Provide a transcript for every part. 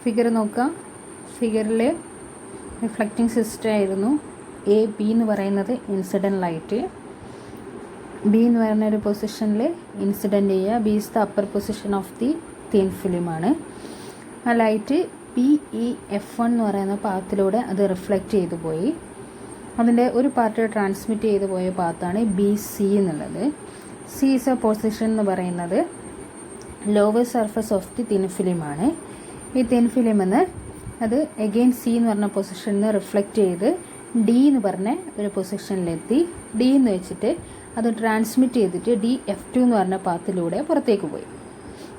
Figure നോക്കുക. ഫിഗറിൽ reflecting system ആയിരുന്നു. എ ബി എന്ന് പറയുന്നത് ഇൻസിഡൻറ്റ് ലൈറ്റ്. ബി എന്ന് പറയുന്ന ഒരു പൊസിഷനിൽ ഇൻസിഡൻറ്റ് ചെയ്യുക. B is the upper position of the thin ഫിലിമാണ്. ആ ലൈറ്റ് PEF1 എന്ന് പറയുന്ന പാത്തിലൂടെ അത് റിഫ്ലക്റ്റ് ചെയ്തു പോയി. അതിൻ്റെ ഒരു പാർട്ട് ട്രാൻസ്മിറ്റ് ചെയ്തു പോയ പാത്താണ് BC എന്നുള്ളത്. സി ഈസ് എ പൊസിഷൻ എന്ന് പറയുന്നത് lower surface of the thin ഫിലിമാണ്. ഈ തിൻ ഫിലിം എന്ന് അത് അഗെയിൻ സി എന്ന് പറഞ്ഞ പൊസിഷനിൽ നിന്ന് റിഫ്ലക്റ്റ് ചെയ്ത് ഡി എന്ന് പറഞ്ഞ ഒരു പൊസിഷനിലെത്തി. ഡി എന്ന് വെച്ചിട്ട് അത് ട്രാൻസ്മിറ്റ് ചെയ്തിട്ട് DF2 എന്ന് പറഞ്ഞ പാത്തിലൂടെ പുറത്തേക്ക് പോയി.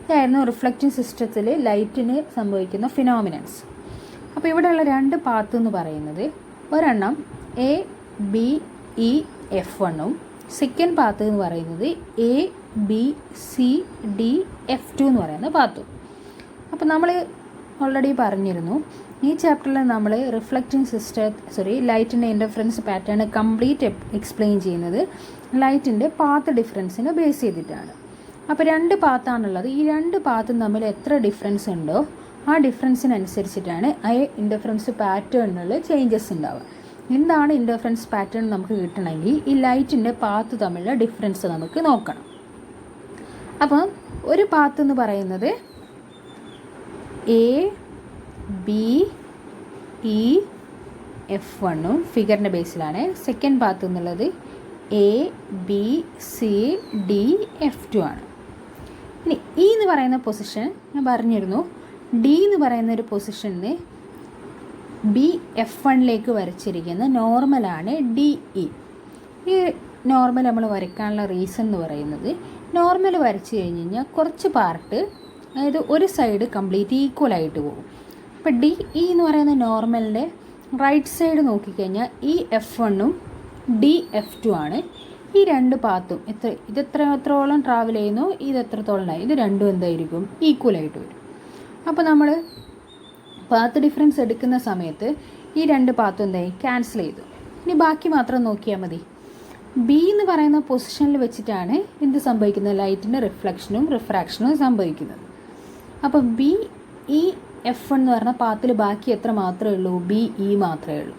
ഇതായിരുന്നു റിഫ്ലക്റ്റിംഗ് സിസ്റ്റത്തിൽ ലൈറ്റിന് സംഭവിക്കുന്ന ഫിനോമിനൻസ്. അപ്പോൾ ഇവിടെയുള്ള രണ്ട് പാത്ത് എന്ന് പറയുന്നത് ഒരെണ്ണം ABEF1ഉം സെക്കൻഡ് പാത്ത് എന്ന് പറയുന്നത് ABCDF2 എന്ന് പറയുന്ന പാത്തും. അപ്പോൾ നമ്മൾ ഓൾറെഡി പറഞ്ഞിരുന്നു ഈ ചാപ്റ്ററിൽ നമ്മൾ ലൈറ്റിൻ്റെ ഇൻ്റർഫറൻസ് പാറ്റേൺ കംപ്ലീറ്റ് എക്സ്പ്ലെയിൻ ചെയ്യുന്നത് ലൈറ്റിൻ്റെ പാത്ത് ഡിഫറൻസിനെ ബേസ് ചെയ്തിട്ടാണ്. അപ്പോൾ രണ്ട് പാത്താണുള്ളത്. ഈ രണ്ട് പാത്തും തമ്മിൽ എത്ര ഡിഫറൻസ് ഉണ്ടോ ആ ഡിഫറൻസിനനുസരിച്ചിട്ടാണ് ആ ഇൻ്റർഫറൻസ് പാറ്റേണിൽ ചേഞ്ചസ് ഉണ്ടാവുക. എന്താണ് ഇൻ്റർഫറൻസ് പാറ്റേൺ നമുക്ക് കിട്ടണമെങ്കിൽ ഈ ലൈറ്റിൻ്റെ പാത്ത് തമ്മിലുള്ള ഡിഫറൻസ് നമുക്ക് നോക്കണം. അപ്പം ഒരു പാത്ത് എന്ന് പറയുന്നത് ABEF1ഉം ഫിഗറിൻ്റെ ബേസിലാണ്. സെക്കൻഡ് പാത്ത് എന്നുള്ളത് ABCDF2 ആണ്. ഇനി ഇ എന്ന് പറയുന്ന പൊസിഷൻ ഞാൻ പറഞ്ഞിരുന്നു. ഡി എന്ന് പറയുന്ന ഒരു പൊസിഷന് BF1ലേക്ക് വരച്ചിരിക്കുന്ന നോർമലാണ് DE. ഈ നോർമൽ നമ്മൾ വരയ്ക്കാനുള്ള റീസൺ എന്ന് പറയുന്നത് നോർമൽ വരച്ച് കഴിഞ്ഞ് കഴിഞ്ഞാൽ കുറച്ച് പാർട്ട്, അതായത് ഒരു സൈഡ് കംപ്ലീറ്റ് ഈക്വലായിട്ട് പോകും. അപ്പോൾ DE എന്ന് പറയുന്ന നോർമലിൻ്റെ റൈറ്റ് സൈഡ് നോക്കിക്കഴിഞ്ഞാൽ EF1ഉം DF2 ആണ്. ഈ രണ്ട് പാത്തും എത്രത്തോളം ട്രാവൽ ചെയ്യുന്നു, ഇത് എത്രത്തോളം ആയി, ഇത് രണ്ടും എന്തായിരിക്കും, ഈക്വലായിട്ട് വരും. അപ്പോൾ നമ്മൾ പാത്ത് ഡിഫറൻസ് എടുക്കുന്ന സമയത്ത് ഈ രണ്ട് പാത്തും എന്തായി ക്യാൻസൽ ചെയ്തു. ഇനി ബാക്കി മാത്രം നോക്കിയാൽ മതി. ബി എന്ന് പറയുന്ന പൊസിഷനിൽ വെച്ചിട്ടാണ് എന്ത് സംഭവിക്കുന്നത്, ലൈറ്റിൻ്റെ റിഫ്ലക്ഷനും റിഫ്രാക്ഷനും സംഭവിക്കുന്നത്. അപ്പോൾ BEF1 എന്ന് പറഞ്ഞ പാത്തിൽ ബാക്കി എത്ര മാത്രമേ ഉള്ളൂ, BE മാത്രമേ ഉള്ളൂ.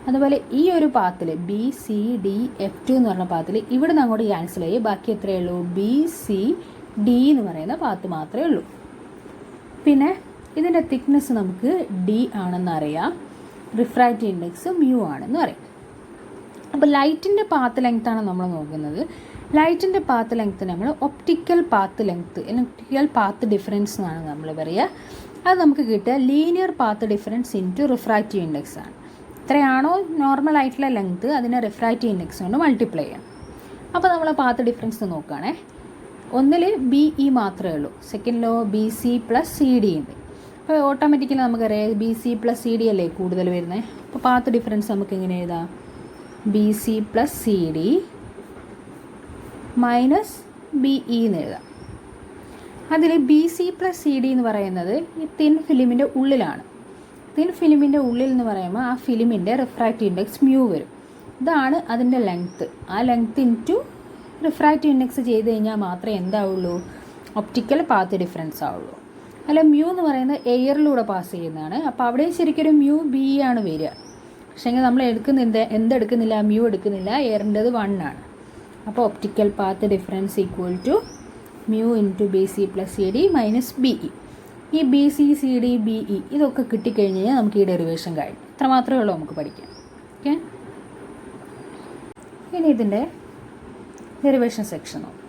അതുപോലെ ഈ ഒരു പാത്തിൽ BCDF2 എന്ന് പറഞ്ഞ പാത്തിൽ ഇവിടെ നിന്ന് അങ്ങോട്ട് ക്യാൻസൽ ചെയ്യും. ബാക്കി എത്രയേ ഉള്ളൂ, BCD എന്ന് പറയുന്ന പാത്ത് മാത്രമേ ഉള്ളൂ. പിന്നെ ഇതിൻ്റെ തിക്നെസ് നമുക്ക് D ആണെന്നറിയാം, റിഫ്രാക്റ്റീവ് ഇൻഡെക്സ് mu ആണെന്ന് പറയും. അപ്പോൾ ലൈറ്റിൻ്റെ പാത്ത് ലെങ്ത്താണ് നമ്മൾ നോക്കുന്നത്. ലൈറ്റിൻ്റെ പാത്ത് ലെങ്ത്ത് നമ്മൾ optical path length, optical path difference എന്നാണ് നമ്മൾ പറയുക. അത് നമുക്ക് കിട്ടുക linear path difference into refractive index ആണ്. എത്രയാണോ നോർമൽ ആയിട്ടുള്ള ലെങ്ത്ത് അതിനെ റിഫ്രാക്റ്റീവ് ഇൻഡെക്സ് കൊണ്ട് മൾട്ടിപ്ലൈ ചെയ്യണം. അപ്പോൾ നമ്മൾ പാത്ത് ഡിഫറൻസ് നോക്കുകയാണേ. ഒന്നിൽ BE മാത്രമേ ഉള്ളൂ, സെക്കൻഡിലോ BC + CD ഉണ്ട്. അപ്പോൾ ഓട്ടോമാറ്റിക്കലി നമുക്കറിയാം BC + CD അല്ലേ കൂടുതൽ വരുന്നത്. അപ്പോൾ പാത്ത് ഡിഫറൻസ് നമുക്ക് എങ്ങനെ എഴുതാം, BC + CD - BE എന്ന് എഴുതാം. അതിൽ BC + CD എന്ന് പറയുന്നത് ഈ തിൻ ഫിലിമിൻ്റെ ഉള്ളിലാണ്. തിൻ ഫിലിമിൻ്റെ ഉള്ളിൽ എന്ന് പറയുമ്പോൾ ആ ഫിലിമിൻ്റെ റിഫ്രാക്റ്റീവ് ഇൻഡെക്സ് mu വരും. ഇതാണ് അതിൻ്റെ ലെങ്ത്ത്. ആ ലെങ്ത്ത് ഇൻറ്റു റിഫ്രാക്റ്റീവ് ഇൻഡെക്സ് ചെയ്ത് കഴിഞ്ഞാൽ മാത്രമേ എന്താവുള്ളൂ, ഒപ്റ്റിക്കൽ പാത്ത് ഡിഫറൻസ് ആവുള്ളൂ. അല്ല mu എന്ന് പറയുന്നത് എയറിലൂടെ പാസ് ചെയ്യുന്നതാണ്. അപ്പോൾ അവിടെ ശരിക്കൊരു mu BE ആണ് വരിക. പക്ഷേങ്കിൽ നമ്മൾ എന്തെടുക്കുന്നില്ല, mu എടുക്കുന്നില്ല, എയറിൻ്റെത് 1 ആണ്. അപ്പോൾ optical path difference equal to mu into BC + CD - BE. ഈ BC CD BE ഇതൊക്കെ കിട്ടിക്കഴിഞ്ഞ് കഴിഞ്ഞാൽ നമുക്ക് ഈ ഡെറിവേഷൻ കഴിഞ്ഞു. ഇത്ര മാത്രമേ ഉള്ളൂ നമുക്ക് പഠിക്കാം. ഓക്കെ, ഇനി ഇതിൻ്റെ ഡെറിവേഷൻ സെക്ഷൻ നോക്കാം.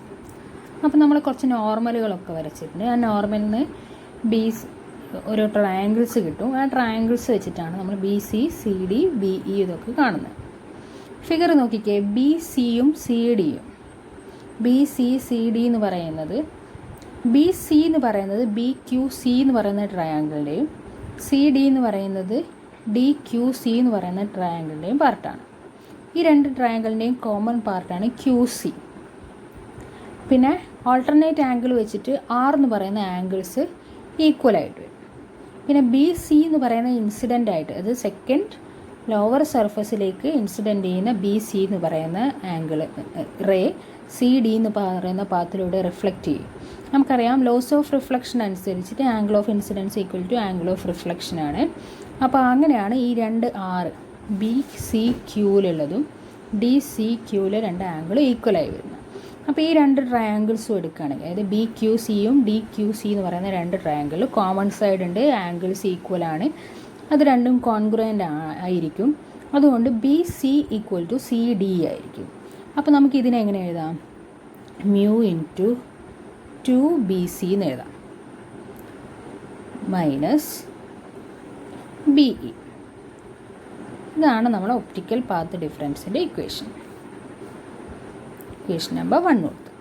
അപ്പോൾ നമ്മൾ കുറച്ച് നോർമലുകളൊക്കെ വരച്ചിട്ടുണ്ട്. ആ നോർമലിന് ഓരോ ട്രയാങ്കിൾസ് കിട്ടും. ആ ട്രയാങ്കിൾസ് വെച്ചിട്ടാണ് നമ്മൾ BC CD BE ഇതൊക്കെ കാണുന്നത്. ഫിഗർ നോക്കിക്കേ, BCയും CDയും. BC CD എന്ന് പറയുന്നത് BC എന്ന് പറയുന്നത് BQC എന്ന് പറയുന്ന ട്രയാങ്കിളിൻ്റെയും CD എന്ന് പറയുന്നത് DQC എന്ന് പറയുന്ന ട്രയാങ്കിളിൻ്റെയും പാർട്ടാണ്. ഈ രണ്ട് ട്രയാങ്കിളിൻ്റെയും കോമൺ പാർട്ടാണ് QC. പിന്നെ ഓൾട്ടർനേറ്റ് ആംഗിൾ വെച്ചിട്ട് R എന്ന് പറയുന്ന ആംഗിൾസ് ഈക്വലായിട്ട് വരും. പിന്നെ BC എന്ന് പറയുന്ന ഇൻസിഡൻ്റ് ആയിട്ട്, അത് സെക്കൻഡ് ലോവർ സർഫസിലേക്ക് ഇൻസിഡൻ്റ് ചെയ്യുന്ന BC എന്ന് പറയുന്ന ആംഗിൾ റേ സി ഡി എന്ന് പറയുന്ന പാത്തിലൂടെ റിഫ്ലക്റ്റ് ചെയ്യും. നമുക്കറിയാം ലോസ് ഓഫ് റിഫ്ലക്ഷൻ അനുസരിച്ചിട്ട് angle of incidence equal to angle of reflection ആണ്. അപ്പോൾ അങ്ങനെയാണ് ഈ രണ്ട് ആറ് ബി സി ക്യൂവിലുള്ളതും ഡി സി ക്യൂവിലെ രണ്ട് ആംഗിളും ഈക്വലായി വരുന്നത്. അപ്പോൾ ഈ രണ്ട് ട്രയാങ്കിൾസും എടുക്കുകയാണെങ്കിൽ, അതായത് ബി ക്യു സിയും ഡി ക്യു സി എന്ന് പറയുന്ന രണ്ട് ട്രയാങ്കിൾ കോമൺ സൈഡ് ഉണ്ട്, ആംഗിൾസ് ഈക്വലാണ്, അത് രണ്ടും കോൺഗ്രുവൻ്റ് ആയിരിക്കും. അതുകൊണ്ട് B C equal to C D ആയിരിക്കും. അപ്പോൾ നമുക്ക് ഇതിനെ എങ്ങനെ എഴുതാം? മ്യൂ ഇൻറ്റു 2BC എന്ന് എഴുതാം മൈനസ് BE. ഇതാണ് നമ്മുടെ ഒപ്റ്റിക്കൽ പാത്ത് ഡിഫറൻസിൻ്റെ ഇക്വേഷൻ നമ്പർ 1 കൊടുത്തു.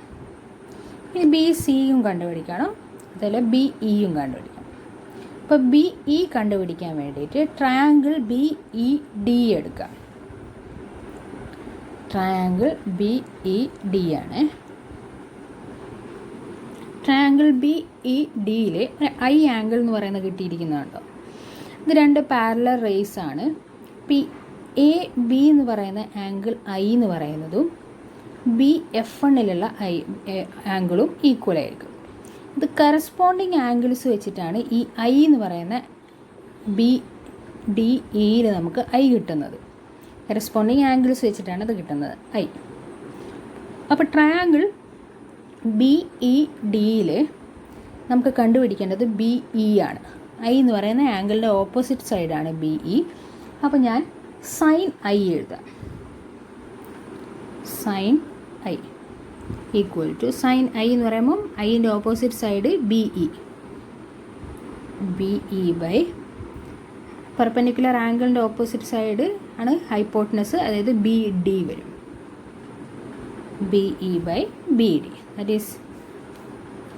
ഇനി BCയും കണ്ടുപിടിക്കണം, അതുപോലെ BEയും കണ്ടുപിടിക്കണം. അപ്പോൾ BE കണ്ടുപിടിക്കാൻ വേണ്ടിയിട്ട് ട്രയാങ്കിൾ BED എടുക്കാം. ട്രയാങ്കിൾ BED ആണ്. ട്രയാങ്കിൾ BEDയിൽ ഐ ആംഗിൾ എന്ന് പറയുന്നത് കിട്ടിയിരിക്കുന്നതുണ്ടോ? ഇത് രണ്ട് പാരലൽ റേസ് ആണ്. AB എന്ന് പറയുന്ന ആംഗിൾ ഐ എന്ന് പറയുന്നതും BF1ലുള്ള ആംഗിളും ഈക്വൽ ആയിരിക്കും. ഇത് കറസ്പോണ്ടിങ് ആംഗിൾസ് വെച്ചിട്ടാണ് ഈ ഐ എന്ന് പറയുന്ന BDEയിൽ നമുക്ക് ഐ കിട്ടുന്നത്. കറസ്പോണ്ടിങ് ആംഗിൾസ് വെച്ചിട്ടാണ് ഇത് കിട്ടുന്നത് ഐ. അപ്പോൾ ട്രയാങ്കിൾ BEDയിൽ നമുക്ക് കണ്ടുപിടിക്കേണ്ടത് BE ആണ്. ഐ എന്ന് പറയുന്ന ആംഗിളിൻ്റെ ഓപ്പോസിറ്റ് സൈഡാണ് BE. അപ്പോൾ ഞാൻ സൈൻ ഐ എഴുതാം. Sine i equal to sine i എന്ന് പറയുമ്പം ഐൻ്റെ opposite side BE by perpendicular ആംഗിളിൻ്റെ ഓപ്പോസിറ്റ് സൈഡ് ആണ് ഹൈപ്പോട്ടനസ്, അതായത് BD വരും. BE by BD that is.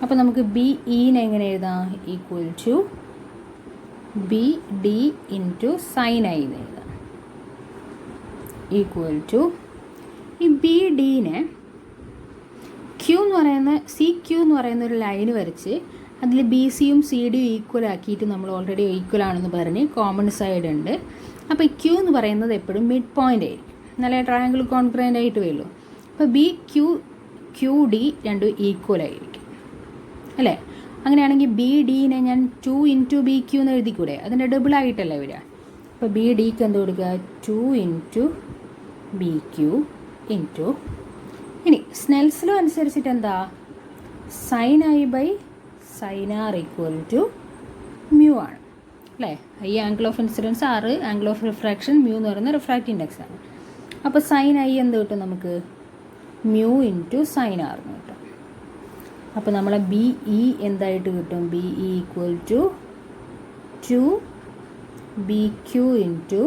അപ്പോൾ നമുക്ക് BEനെ എങ്ങനെ എഴുതാം? Equal to BD into sine i എന്ന് എഴുതാം. ഈക്വൽ ടു ഈ BDനെ ക്യൂ എന്ന് പറയുന്ന CQ എന്ന് പറയുന്ന ഒരു ലൈന് വരച്ച് അതിൽ BCയും CDയും ഈക്വൽ ആക്കിയിട്ട് നമ്മൾ ഓൾറെഡി ഈക്വൽ ആണെന്ന് പറഞ്ഞ് കോമൺ സൈഡ് ഉണ്ട്. അപ്പോൾ ഈ ക്യൂ എന്ന് പറയുന്നത് എപ്പോഴും മിഡ് പോയിൻ്റ് ആയിരിക്കും, നല്ല ട്രയാങ്കിൾ കോൺഗ്രൻ്റ് ആയിട്ട് വരുള്ളൂ. അപ്പോൾ QD രണ്ടും ഈക്വൽ ആയിരിക്കും അല്ലേ? അങ്ങനെയാണെങ്കിൽ BDനെ ഞാൻ 2 ഇൻറ്റു BQ എന്ന് എഴുതിക്കൂടെ? അതിൻ്റെ ഡബിൾ ആയിട്ടല്ലേ വരിക. അപ്പോൾ BDക്ക് എന്ത് കൊടുക്കുക? 2 ഇൻറ്റു BQ ഇൻറ്റു, ഇനി സ്നെൽസ് ലോ അനുസരിച്ചിട്ട് എന്താ? Sine i by sine r equal to mu ആണ് അല്ലേ? I angle of incidence, r angle of refraction, mu എന്ന് പറയുന്ന റിഫ്രാക്റ്റ് ഇൻഡെക്സ് ആണ്. അപ്പോൾ സൈൻ ഐ എന്ത് കിട്ടും നമുക്ക്? മ്യൂ ഇൻറ്റു സൈൻ ആർ എന്ന് കിട്ടും. അപ്പോൾ നമ്മളെ BE എന്തായിട്ട് കിട്ടും? BE equal to 2BQ into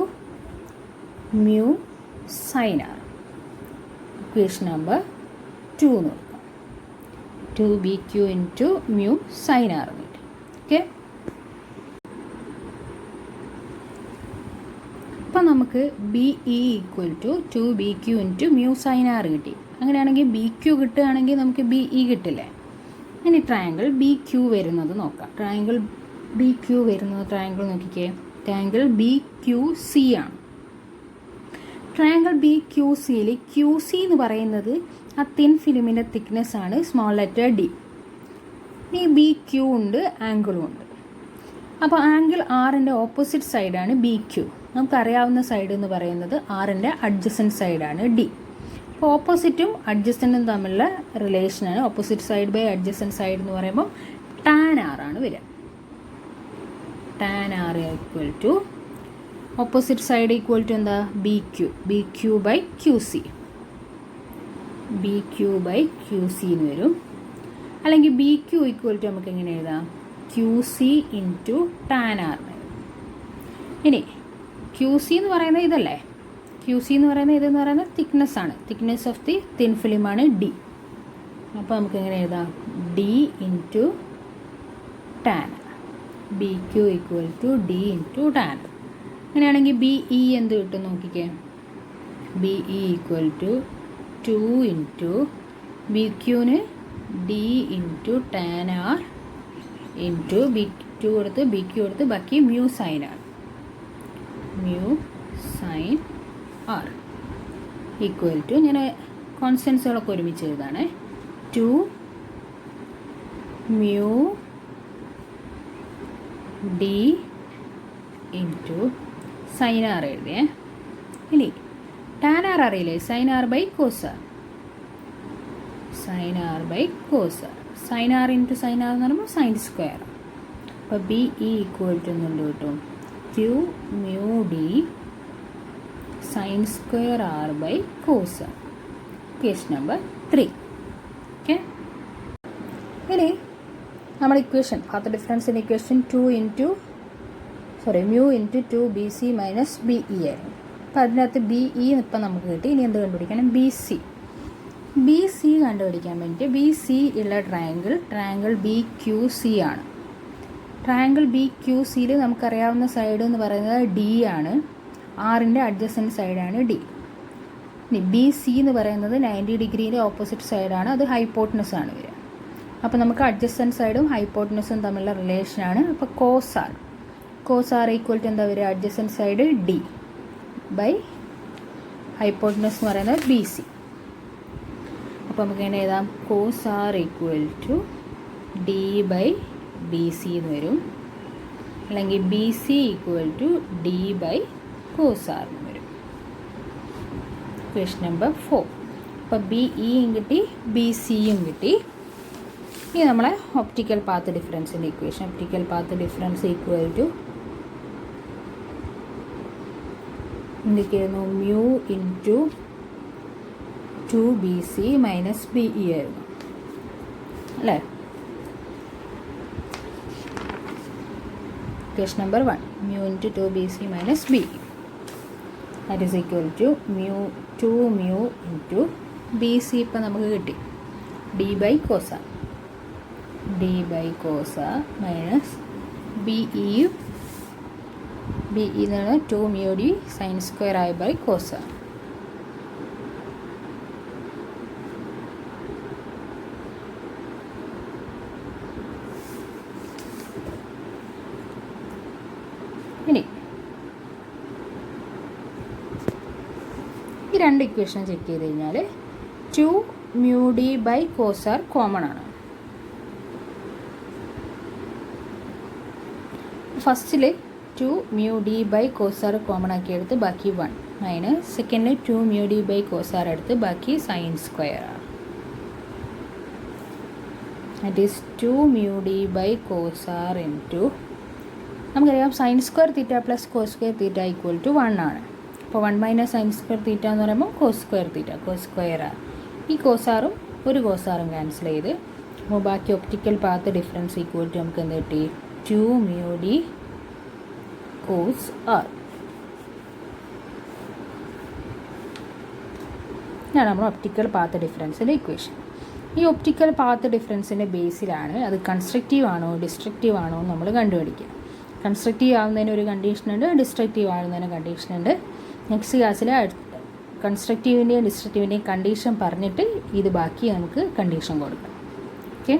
mu sine r. Equation number 2 എന്ന് കൊടുക്കാം. 2BQ into mu sine r എന്ന് കിട്ടും. ഓക്കെ, അപ്പം നമുക്ക് BE equal to 2BQ into mu sine r കിട്ടി. അങ്ങനെയാണെങ്കിൽ BQ കിട്ടുകയാണെങ്കിൽ നമുക്ക് BE കിട്ടില്ലേ? ഇനി ട്രയാങ്കിൾ BQ വരുന്നത് നോക്കാം. ട്രയാങ്കിൾ BQ വരുന്നത് ട്രയാങ്കിൾ നോക്കിക്കേ, ട്രയാങ്കിൾ BQC ആണ്. ട്രയാങ്കിൾ BQCയിൽ QC എന്ന് പറയുന്നത് ആ തിൻ ഫിലിമിൻ്റെ തിക്നെസ് ആണ്, സ്മോൾ ലെറ്റർ D. ഇനി BQ ഉണ്ട്, ആംഗിളും ഉണ്ട്. അപ്പോൾ ആംഗിൾ ആറിൻ്റെ ഓപ്പോസിറ്റ് സൈഡാണ് BQ. നമുക്കറിയാവുന്ന സൈഡ് എന്ന് പറയുന്നത് ആറിൻ്റെ അഡ്ജസൻറ്റ് സൈഡാണ് D. അപ്പോൾ ഓപ്പോസിറ്റും അഡ്ജസൻറ്റും തമ്മിലുള്ള റിലേഷനാണ് opposite side by adjacent side എന്ന് പറയുമ്പോൾ ടാൻ ആറാണ് വരിക. Tan r equal to opposite side equal to എന്താ? BQ by QC. BQ by QC എന്ന് വരും. അല്ലെങ്കിൽ BQ ഈക്വൽ ടു നമുക്ക് എങ്ങനെ എഴുതാം? QC into tan r. ഇനി QC എന്ന് പറയുന്നത് ഇതല്ലേ? QC എന്ന് പറയുന്നത് ഇതെന്ന് പറയുന്നത് തിക്നെസ് ആണ്, തിക്നെസ് ഓഫ് ദി തിൻ ഫിലിമാണ് D. അപ്പോൾ നമുക്ക് എങ്ങനെ എഴുതാം? D into tan. BQ equal to D into tan. അങ്ങനെയാണെങ്കിൽ BE എന്ത് കിട്ടും നോക്കിക്കേ? BE ഈക്വൽ ടു 2 ഇൻറ്റു BQന് D into tan r into BQ കൊടുത്ത് ബാക്കി mu sine r. Mu sine r equal to, ഞാൻ കോൺസ്റ്റൻസുകളൊക്കെ ഒരുമിച്ച് എഴുതാണ്. 2 mu d into sine r എഴുതിയേ. ഇനി ടാൻ ആർ അറിയില്ലേ, sine r by cos r. Sine r by cos r. Sine r into sine r എന്ന് പറയുമ്പോൾ സൈൻ സ്ക്വയർ. അപ്പോൾ ബി ഇ ഈക്വൽ ടു എന്നുണ്ട് കിട്ടും 2 mu d sine square r by cos r. Equation number 3. Okay. ഇനി നമ്മുടെ equation path ഡിഫറൻസിൻ്റെ equation mu into 2 B C minus B E ആയിരുന്നു. അപ്പോൾ അതിനകത്ത് ബി ഇ ഇപ്പം നമുക്ക് കിട്ടി. ഇനി എന്ത് കണ്ടുപിടിക്കണം? B C. ബി സി കണ്ടുപിടിക്കാൻ വേണ്ടിയിട്ട് ബി സി ഉള്ള ട്രയാങ്കിൾ ബി ക്യു സി ആണ്. ട്രയാങ്കിൾ ബി ക്യു സിയിൽ നമുക്കറിയാവുന്ന സൈഡ് എന്ന് പറയുന്നത് ഡി ആണ്. ആറിൻ്റെ അഡ്ജസൻറ്റ് സൈഡാണ് ഡി. ഇനി ബി സി എന്ന് പറയുന്നത് 90 ഡിഗ്രീൻ്റെ ഓപ്പോസിറ്റ് സൈഡാണ്. അത് ഹൈപ്പോട്ടനസ് ആണ് വരിക. അപ്പോൾ നമുക്ക് അഡ്ജസൻറ്റ് സൈഡും ഹൈപ്പോട്ടനസും തമ്മിലുള്ള റിലേഷനാണ്. അപ്പോൾ കോസ് ആർ ഈക്വൽ ടു എന്താ വരിക? Adjacent side D by hypotenuse എന്ന് പറയുന്നത് ബി സി. അപ്പോൾ നമുക്ക് എങ്ങനെ എഴുതാം? Cos r equal to D by B C എന്ന് വരും. അല്ലെങ്കിൽ B C equal to D by cos r എന്ന് വരും. Question number 4. അപ്പോൾ ബി ഇയും കിട്ടി, ബി സിയും കിട്ടി. ഇനി നമ്മളെ ഒപ്റ്റിക്കൽ പാത്ത് ഡിഫറൻസിൻ്റെ equation. Optical path difference equal to എന്തൊക്കെയായിരുന്നു? mu into 2 B C minus B E ആയിരുന്നു അല്ലേ? Equation number 1 mu into 2 B C minus B E that is equal to 2 mu into B C ഇപ്പം നമുക്ക് കിട്ടി D by cos minus B E എന്ന് പറഞ്ഞാൽ 2 mu d sine square ആയി by cos. ഇനി ഈ രണ്ട് ഇക്വേഷൻ ചെക്ക് ചെയ്ത് കഴിഞ്ഞാൽ 2 mu d by cos r common ആണ്. ഫസ്റ്റിൽ 2 mu d by cos r common ആക്കി എടുത്ത് ബാക്കി 1 മൈനസ് സെക്കൻഡിൽ 2 mu d by cos r എടുത്ത് ബാക്കി സൈൻ സ്ക്വയർ ആണ്. That is 2 mu d by cos r into നമുക്കറിയാം sine square theta plus cos square theta equal to 1 ആണ്. അപ്പോൾ 1 മൈനസ് സൈൻ സ്ക്വയർ തീറ്റ എന്ന് പറയുമ്പോൾ cos square theta, cos square r. ഈ കോസാറും ഒരു കോസാറും ക്യാൻസൽ ചെയ്ത് അപ്പോൾ ബാക്കി optical path difference equal to നമുക്ക് എന്ത് കിട്ടി? 2 mu d കോസ് ആർ. ഇതാണ് നമ്മൾ ഒപ്റ്റിക്കൽ പാത്ത് ഡിഫറൻസിൻ്റെ ഇക്വേഷൻ. ഈ ഒപ്റ്റിക്കൽ പാത്ത് ഡിഫറൻസിൻ്റെ ബേസിലാണ് അത് കൺസ്ട്രക്റ്റീവ് ആണോ ഡിസ്ട്രക്റ്റീവ് ആണോ എന്ന് നമ്മൾ കണ്ടുപിടിക്കുക. കൺസ്ട്രക്റ്റീവ് ആവുന്നതിന് ഒരു കണ്ടീഷനുണ്ട്, ഡിസ്ട്രക്റ്റീവ് ആവുന്നതിന് കണ്ടീഷനുണ്ട്. നെക്സ്റ്റ് ക്ലാസ്സിൽ കൺസ്ട്രക്റ്റീവിൻ്റെയും ഡിസ്ട്രക്റ്റീവിൻ്റെയും കണ്ടീഷൻ പറഞ്ഞിട്ട് ഇത് ബാക്കി നമുക്ക് കണ്ടീഷൻ കൊടുക്കാം. ഓക്കെ.